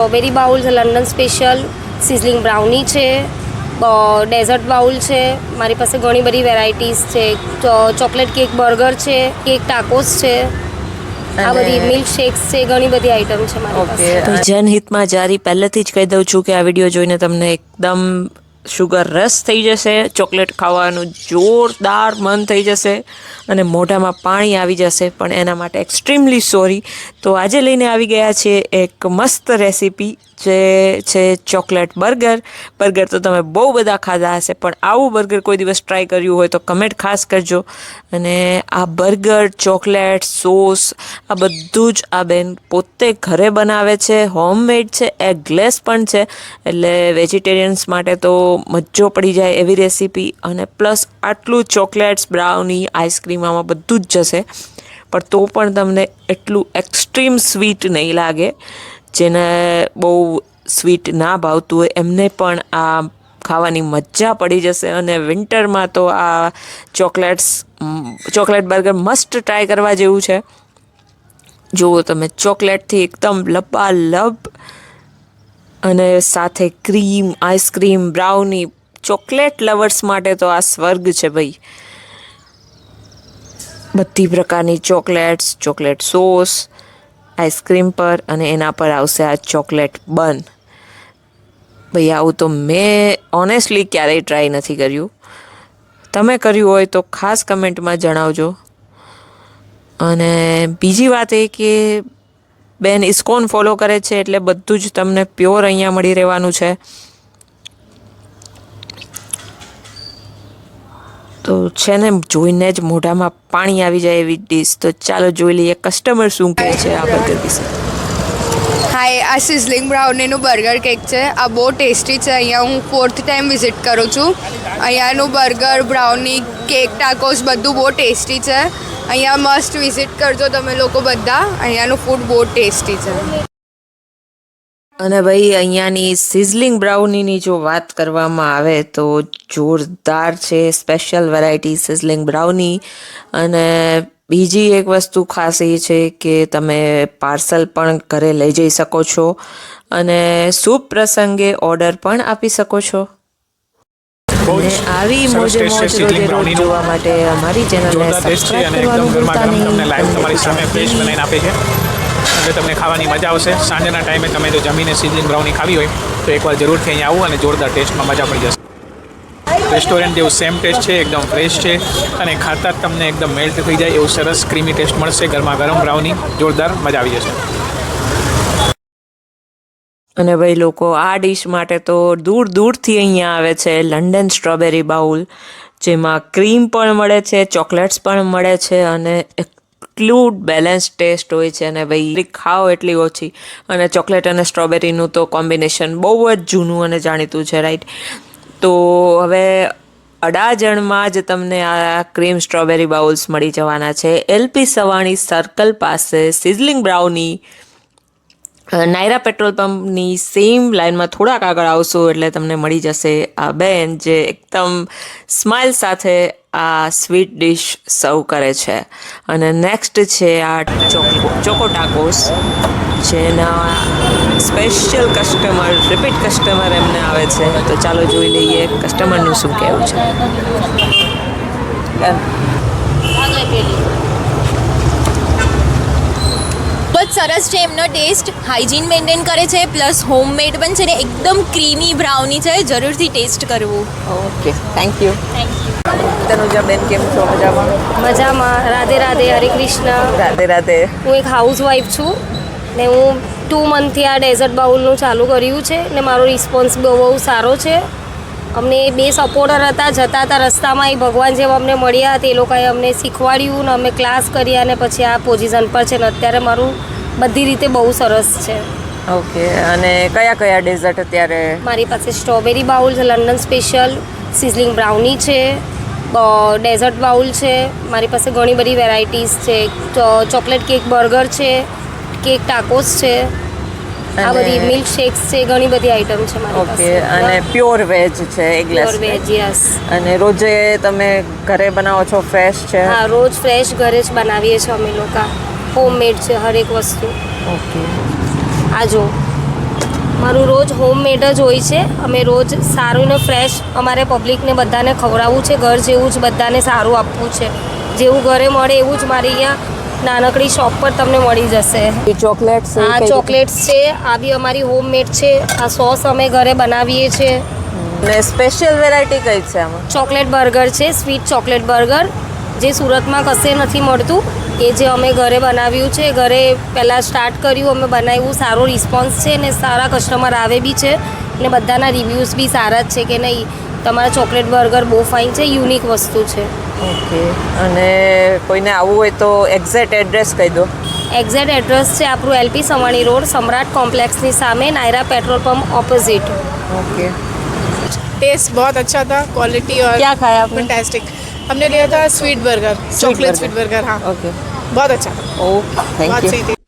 Strawberry bowl છે, London special, sizzling brownie છે, dessert bowl છે. મારી પાસે ઘણી બધી વેરાયટીઝ છે. ચોકલેટ કેક બર્ગર છે, કેક ટાકોસ છે, આ બધી મિલ્ક શેક્સ છે, ઘણી બધી આઈટમ છે મારી પાસે. તો જનહિતમાં જારી પહેલેથી જ કહી દઉં છું કે આ વિડીયો જોઈને તમને એકદમ શુગર રસ થઈ જશે, ચોકલેટ ખાવાનું જોરદાર મન થઈ જશે અને મોઢામાં પાણી આવી જશે, પણ એના માટે એક્સ્ટ્રીમલી સોરી. તો આજે લઈને આવી ગયા છે એક મસ્ત રેસીપી જે છે ચોકલેટ બર્ગર. બર્ગર તો તમે બહુ બધા ખાધા હશે, પણ આવું બર્ગર કોઈ દિવસ ટ્રાય કર્યું હોય તો કમેન્ટ ખાસ કરજો. અને આ બર્ગર, ચોકલેટ, સોસ આ બધું જ આ બેન પોતે ઘરે બનાવે છે, હોમમેડ છે, એગલેસ પણ છે, એટલે વેજીટેરિયન્સ માટે તો મજો પડી જાય એવી રેસીપી. અને પ્લસ આટલું ચોકલેટ્સ, બ્રાઉની, આઈસ્ક્રીમ આમાં બધું જ જશે, પણ તો પણ તમને એટલું એક્સ્ટ્રીમ સ્વીટ નહીં લાગે. જેને બહુ સ્વીટ ના ભાવતું હોય એમને પણ આ ખાવાની મજા પડી જશે. અને વિન્ટરમાં તો આ ચોકલેટ બર્ગર મસ્ટ ટ્રાય કરવા જેવું છે. જુઓ તમે, ચોકલેટથી એકદમ લબાલબ અને સાથે cream, ice cream, brownie. Chocolate lovers માટે તો આ સ્વર્ગ છે ભાઈ. બધી પ્રકારની ચોકલેટ્સ, ચોકલેટ સોસ આઈસ્ક્રીમ પર, અને એના પર આવશે આ ચોકલેટ બન. ભાઈ આવું તો મેં ઓનેસ્ટલી ક્યારેય ટ્રાય નથી કર્યું. તમે કર્યું હોય તો ખાસ કમેન્ટમાં જણાવજો. અને બીજી વાત એ કે બેન ઇસ્કોન ફોલો કરે છે, એટલે બધું જ તમને પ્યોર અહીંયા મળી રહેવાનું છે. તો છે ને જોઈને જ મોઢામાં પાણી આવી જાય એવી ડીશ. તો ચાલો જોઈ લઈએ કસ્ટમર શું કહે છે આ બર્ગર વિશે. હાય, આ સિઝલિંગ બ્રાઉનીનું બર્ગર કેક છે. આ બહુ ટેસ્ટી છે. અહીંયા હું 4th ટાઈમ વિઝિટ કરું છું. અહીંયાનું બર્ગર, બ્રાઉની, કેક, ટાકોસ બધું બહુ ટેસ્ટી છે. અહીંયા મસ્ટ વિઝિટ કરજો તમે લોકો બધા. અહીંયાનું ફૂડ બહુ ટેસ્ટી છે. અને ભાઈ અહીંયાની સિઝલિંગ બ્રાઉનીની જો વાત કરવામાં આવે તો જોરદાર છે. Special variety sizzling brownie. અને બીજી એક વસ્તુ ખાસ એ છે કે તમે પાર્સલ પણ ઘરે લઈ જઈ શકો છો અને શુભ પ્રસંગે ઓર્ડર પણ આપી શકો છો. અને આવી મોજે મોજ રોજે રોજ જોવા માટે અમારી ચેનલને સબસ્ક્રાઇબ કરવાનું ભૂલતા નહીં. લાઈવ તમારી સામે ફ્રેશ બનાવીને આપે છે, એટલે તમને ખાવાની મજા આવશે. સાંજના ટાઈમે તમે જો જમીને સિઝલિંગ બ્રાઉની ખાવી હોય તો એકવાર જરૂરથી અહીંયા આવો અને જોરદાર ટેસ્ટમાં મજા પડી જશે. રેસ્ટોરન્ટ જેવું સેમ ટેસ્ટ છે, એકદમ ફ્રેશ છે અને ખાતા જ તમને એકદમ મેલ્ટ થઈ જાય એવું સરસ ક્રીમી ટેસ્ટ મળશે. ગરમા ગરમ બ્રાઉની જોરદાર મજા આવી જશે. અને ભાઈ લોકો આ ડીશ માટે તો દૂર દૂરથી અહીંયા આવે છે. લંડન સ્ટ્રોબેરી બાઉલ, જેમાં ક્રીમ પણ મળે છે, ચોકલેટ્સ પણ મળે છે અને એટલું બેલેન્સ ટેસ્ટ હોય છે. અને ભાઈ ખાઓ એટલી ઓછી. અને ચોકલેટ અને સ્ટ્રોબેરીનું તો કોમ્બિનેશન બહુ જ જૂનું અને જાણીતું છે, રાઈટ? તો હવે અડાજણમાં જ તમને આ ક્રીમ સ્ટ્રોબેરી બાઉલ્સ મળી જવાના છે. LP સવાણી સર્કલ પાસે સિઝલિંગ બ્રાઉની નાયરા પેટ્રોલ પંપની સેમ લાઇનમાં થોડાક આગળ આવશો એટલે તમને મળી જશે આ બેન, જે એકદમ સ્માઇલ સાથે આ સ્વીટ ડિશ સર્વ કરે છે. અને નેક્સ્ટ છે આ ચોકો ટાકોસ, જેના સ્પેશિયલ કસ્ટમર, રિપીટ કસ્ટમર એમને આવે છે. તો ચાલો જોઈ લઈએ કસ્ટમરનું શું કહેવું છે. બહુ સરસ છે એમનો ટેસ્ટ. હાઇજીન મેન્ટેન કરે છે, પ્લસ હોમમેડ પણ છે ને એકદમ ક્રીમી બ્રાઉની છે. જરૂરથી ટેસ્ટ કરવું. Okay, thank you. તનુજાબેન કેમ છો? મજામાં? મજામાં. રાધે રાધે, હરે કૃષ્ણ. રાધે રાધે. હું એક હાઉસવાઈફ છું ને હું 2 મંથથી આ ડેઝર્ટ બાઉલનું ચાલુ કર્યું છે ને મારો રિસ્પોન્સ બહુ સારો છે. અમને 2 સપોર્ટર હતા, જતા હતા રસ્તામાં, એ ભગવાન જેવા અમને મળ્યા. તે લોકોએ અમને શીખવાડ્યું ને અમે ક્લાસ કર્યા અને પછી આ પોઝિશન પર છે ને અત્યારે મારું બધી રીતે બહુ સરસ છે. ઓકે, અને કયા કયા ડેઝર્ટ અત્યારે? મારી પાસે સ્ટ્રોબેરી બાઉલ છે, લંડન સ્પેશિયલ, સિઝલિંગ બ્રાઉની છે, ડેઝર્ટ બાઉલ છે. મારી પાસે ઘણી બધી વેરાયટીઝ છે. ચોકલેટ કેક બર્ગર છે, કેક ટાકોસ છે, આ બધી મિલ્ક શેક્સ છે, ઘણી બધી આઈટમ છે મારી પાસે. ઓકે, અને પ્યોર વેજ છે, એગલેસ? Pure veg, yes. અને રોજે તમે ઘરે બનાવો છો? ફ્રેશ છે? હા, રોજ ફ્રેશ ઘરે જ બનાવીએ છીએ અમે લોકો. હોમમેડ છે હરેક વસ્તુ. ઓકે, આ જો અમારું રોજ હોમમેડ જ હોય છે. અમે રોજ સારું ને ફ્રેશ અમારે પબ્લિકને બધાને ખવડાવવું છે. ઘર જેવું જ બધાને સારું આપવું છે. જેવું ઘરે મળે એવું જ મારી અહીંયા નાનકડી શોપ પર તમને મળી જશે. ચોકલેટ્સ આ ચોકલેટ્સ છે, આ બી અમારી હોમમેડ છે. આ સોસ અમે ઘરે બનાવીએ છીએ. ને સ્પેશિયલ વેરાયટી કઈ છે આમાં? ચોકલેટ બર્ગર છે, સ્વીટ ચોકલેટ બર્ગર, જે સુરતમાં કશે નથી મળતું. એ જે અમે ઘરે બનાવ્યું છે, ઘરે પહેલાં સ્ટાર્ટ કર્યું, અમે બનાવ્યું, સારો રિસ્પોન્સ છે ને સારા કસ્ટમર આવે બી છે ને બધાના રિવ્યૂઝ બી સારા જ છે કે નહીં તમારા ચોકલેટ બર્ગર બહુ ફાઇન છે, યુનિક વસ્તુ છે. ઓકે. અને કોઈને આવવું હોય તો એક્ઝેક્ટ એડ્રેસ કહી દો. એક્ઝેક્ટ એડ્રેસ છે આપણું LP સવાણી રોડ, सम्राट कॉम्प्लेक्सની સામે, Nayara petrol pump opposite. Okay. Taste बहुत अच्छा था, क्वालिटी और क्या खाया आपने? फैंटास्टिक. हमने लिया था sweet burger, chocolate sweet burger. हाँ, ओके. बहुत अच्छा था, ओके, थैंक बहुत यू. सही थी.